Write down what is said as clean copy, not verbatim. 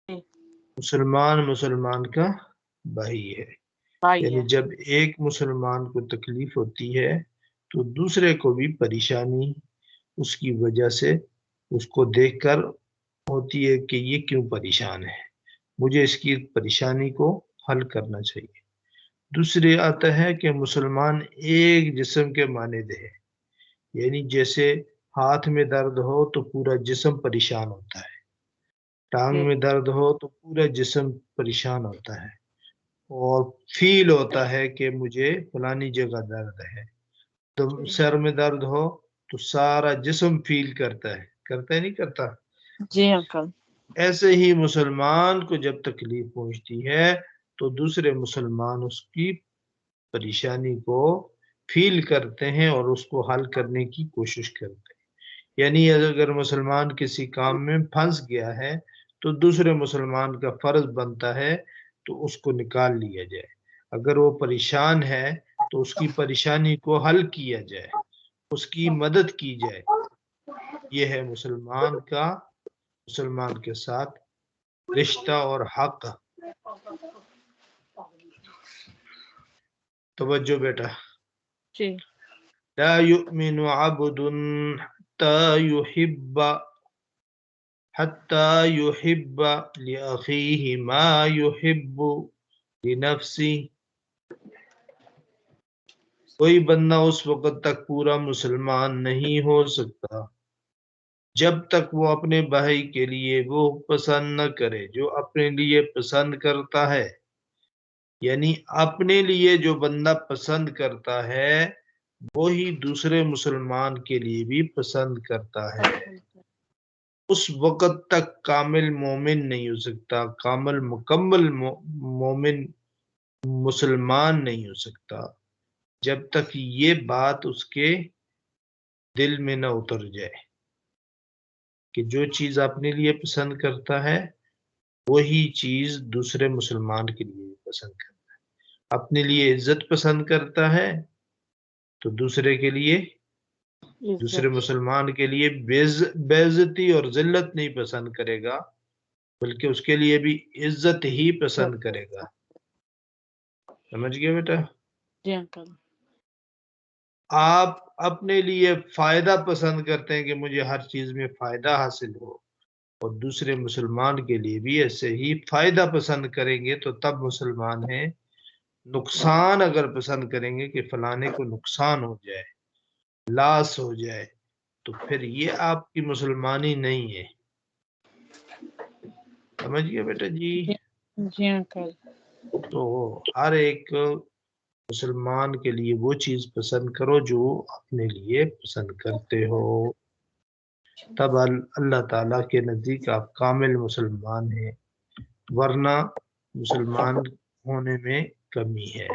مسلمان کا بھائی ہے، یعنی جب ایک مسلمان کو تکلیف ہوتی ہے تو دوسرے کو بھی پریشانی اس کی وجہ سے اس کو دیکھ کر ہوتی ہے کہ یہ کیوں پریشان ہے، مجھے اس کی پریشانی کو حل کرنا چاہیے۔ دوسرے آتا ہے کہ مسلمان ایک جسم کے مانند ہے، یعنی جیسے ہاتھ میں درد ہو تو پورا جسم پریشان ہوتا ہے، ٹانگ میں درد ہو تو پورا جسم پریشان ہوتا ہے، اور فیل ہوتا ہے کہ مجھے فلانی جگہ درد ہے۔ تو سر میں درد ہو تو سارا جسم فیل کرتا ہے نہیں کرتا؟ جی انکل۔ ایسے ہی مسلمان کو جب تکلیف پہنچتی ہے تو دوسرے مسلمان اس کی پریشانی کو فیل کرتے ہیں اور اس کو حل کرنے کی کوشش کرتے ہیں۔ یعنی اگر مسلمان کسی کام میں پھنس گیا ہے تو دوسرے مسلمان کا فرض بنتا ہے تو اس کو نکال لیا جائے، اگر وہ پریشان ہے تو اس کی پریشانی کو حل کیا جائے، اس کی مدد کی جائے۔ یہ ہے مسلمان کا مسلمان کے ساتھ رشتہ اور حق۔ توجہ بیٹا، لا يؤمن عبد حتى يحب لأخيه ما يحب لنفسه۔ کوئی بندہ اس وقت تک پورا مسلمان نہیں ہو سکتا جب تک وہ اپنے بھائی کے لیے وہ پسند نہ کرے جو اپنے لیے پسند کرتا ہے، یعنی اپنے لیے جو بندہ پسند کرتا ہے وہی دوسرے مسلمان کے لیے بھی پسند کرتا ہے، اس وقت تک کامل مومن نہیں ہو سکتا، کامل مکمل مومن مسلمان نہیں ہو سکتا جب تک یہ بات اس کے دل میں نہ اتر جائے کہ جو چیز اپنے لیے پسند کرتا ہے وہی چیز دوسرے مسلمان کے لیے پسند کرتا ہے۔ اپنے لیے عزت پسند کرتا ہے تو دوسرے کے لیے، دوسرے مسلمان کے لیے بے عزتی اور ذلت نہیں پسند کرے گا بلکہ اس کے لیے بھی عزت ہی پسند کرے گا۔ سمجھ گئے بیٹا؟ جی انکل۔ آپ اپنے لیے فائدہ پسند کرتے ہیں کہ مجھے ہر چیز میں فائدہ حاصل ہو، اور دوسرے مسلمان کے لیے بھی ایسے ہی فائدہ پسند کریں گے تو تب مسلمان ہیں۔ نقصان اگر پسند کریں گے کہ فلانے کو نقصان ہو جائے، لاس ہو جائے، تو پھر یہ آپ کی مسلمانی نہیں ہے۔ سمجھ گئے بیٹا جی؟ جی انکل۔ تو ہر ایک مسلمان کے لیے وہ چیز پسند کرو جو اپنے لیے پسند کرتے ہو، تب اللہ تعالیٰ کے نزدیک آپ کامل مسلمان ہیں، ورنہ مسلمان ہونے میں کمی ہے۔